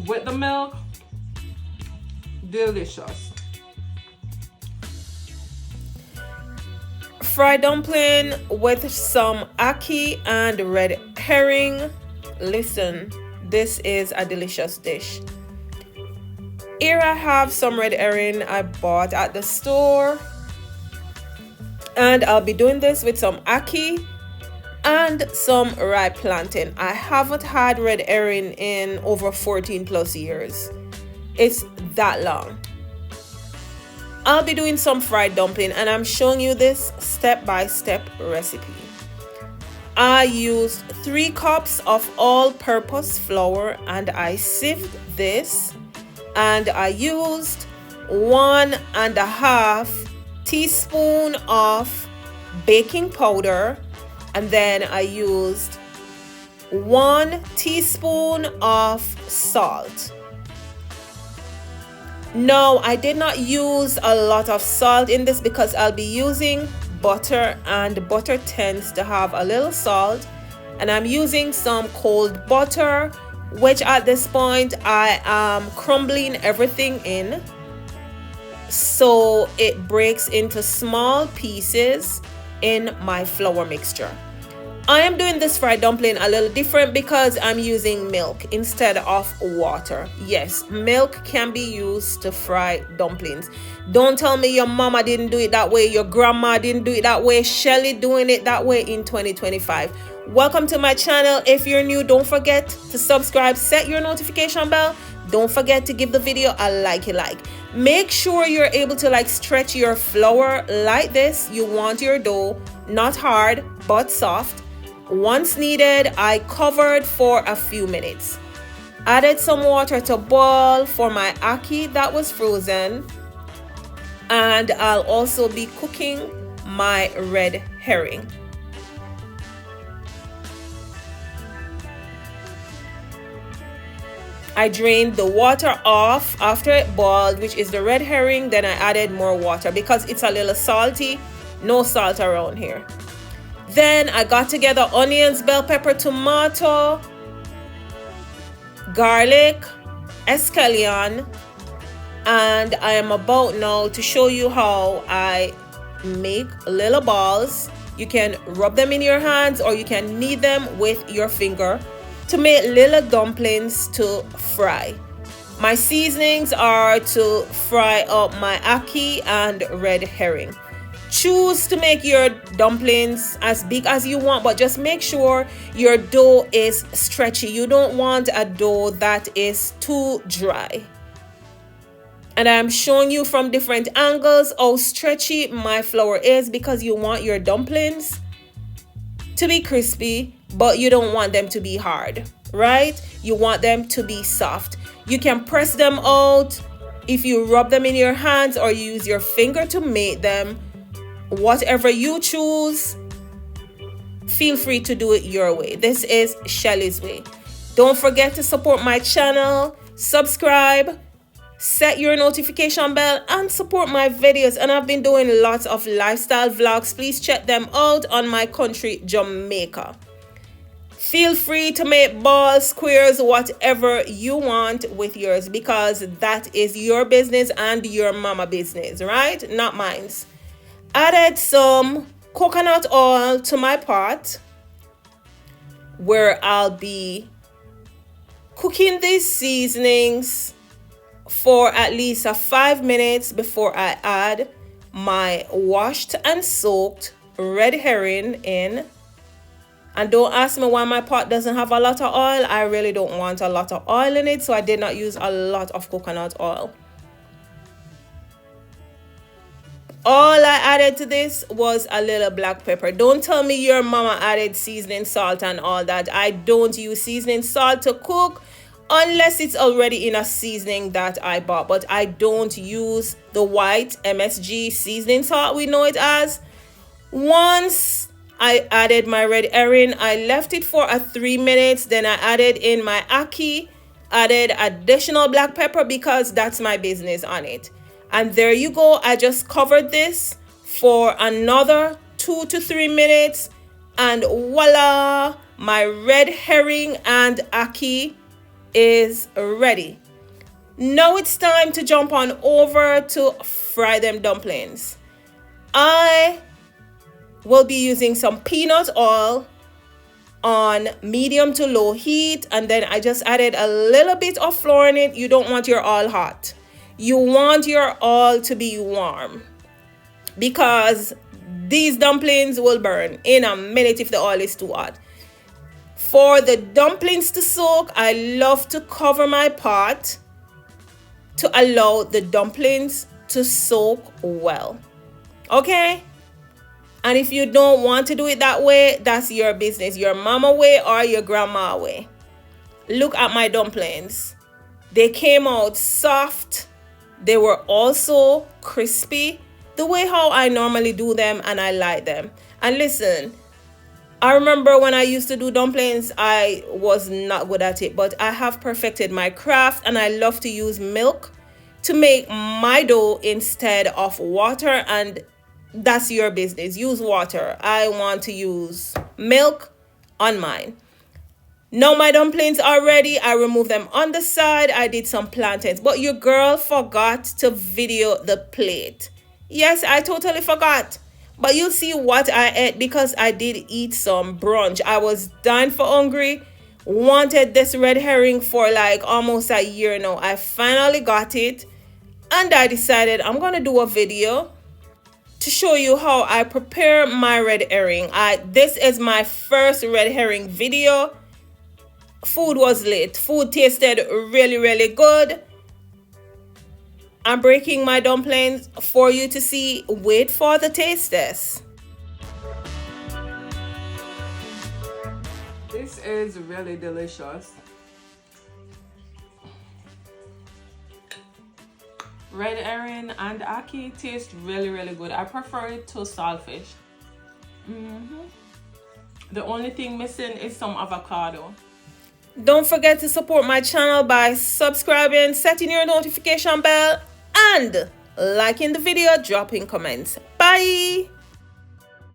with the milk. Delicious. Fried dumpling with some ackee and red herring. Listen, this is a delicious dish. Here I have some red herring I bought at the store, and I'll be doing this with some ackee and some ripe plantain. I haven't had red herring in over 14 plus years. It's that long. I'll be doing some fried dumpling, and I'm showing you this step-by-step recipe. I used 3 cups of all-purpose flour, and I sieved this, and I used 1.5 teaspoon of baking powder, and then I used 1 teaspoon of salt. No, I did not use a lot of salt in this because I'll be using butter, and butter tends to have a little salt, and I'm using some cold butter, which at this point I am crumbling everything in so it breaks into small pieces in my flour mixture. I am doing this fried dumpling a little different because I'm using milk instead of water. Yes, milk can be used to fry dumplings. Don't tell me your mama didn't do it that way, your grandma didn't do it that way. Shelly doing it that way in 2025. Welcome to my channel. If you're new, don't forget to subscribe, set your notification bell. Don't forget to give the video a like. Make sure you're able to stretch your flour like this. You want your dough not hard but soft. Once needed, I covered for a few minutes. Added some water to boil for my ackee that was frozen. And I'll also be cooking my red herring. I drained the water off after it boiled, which is the red herring. Then I added more water because it's a little salty. No salt around here. Then I got together onions, bell pepper, tomato, garlic, escallion, and I am about now to show you how I make little balls. You can rub them in your hands or you can knead them with your finger to make little dumplings to fry. My seasonings are to fry up my ackee and red herring. Choose to make your dumplings as big as you want, but just make sure your dough is stretchy. You don't want a dough that is too dry. And I'm showing you from different angles how stretchy my flour is because you want your dumplings to be crispy, but you don't want them to be hard, right? You want them to be soft. You can press them out if you rub them in your hands or you use your finger to make them. Whatever you choose, feel free to do it your way. This is Shelly's way. Don't forget to support my channel, subscribe, set your notification bell, and support my videos. And I've been doing lots of lifestyle vlogs. Please check them out on my country, Jamaica. Feel free to make balls, squares, whatever you want with yours because that is your business and your mama business, right? Not mine's. Added some coconut oil to my pot where I'll be cooking these seasonings for at least 5 minutes before I add my washed and soaked red herring in. And don't ask me why my pot doesn't have a lot of oil. I really don't want a lot of oil in it, so I did not use a lot of coconut oil. All I added to this was a little black pepper. Don't tell me your mama added seasoning salt and all that. I don't use seasoning salt to cook unless it's already in a seasoning that I bought. But I don't use the white MSG seasoning salt we know it as. Once I added my red herring, I left it for 3 minutes. Then I added in my ackee, added additional black pepper because that's my business on it. And there you go. I just covered this for another 2 to 3 minutes. And voila, my red herring and ackee is ready. Now it's time to jump on over to fry them dumplings. I will be using some peanut oil on medium to low heat, and then I just added a little bit of flour in it. You don't want your oil hot. You want your oil to be warm because these dumplings will burn in a minute if the oil is too hot. For the dumplings to soak, I love to cover my pot to allow the dumplings to soak well. Okay? And if you don't want to do it that way, that's your business. Your mama way or your grandma way. Look at my dumplings. They came out soft. They were also crispy. The way how I normally do them, and I like them. And listen, I remember when I used to do dumplings, I was not good at it. But I have perfected my craft, and I love to use milk to make my dough instead of water. And that's your business. Use water. I want to use milk on mine. Now my dumplings are ready. I removed them on the side. I did some plantains, but your girl forgot to video the plate. Yes, I totally forgot. But you'll see what I ate because I did eat some brunch. I was dying for hungry. Wanted this red herring for like almost a year now. I finally got it. And I decided I'm going to do a video to show you how I prepare my red herring. This is my first red herring video. Food was lit. Food tasted really, really good. I'm breaking my dumplings for you to see. Wait for the taste test. This is really delicious. Red herring and ackee taste really, really good. I prefer it to saltfish. The only thing missing is some avocado. Don't forget to support my channel by subscribing, setting your notification bell, and liking the video, dropping comments. Bye!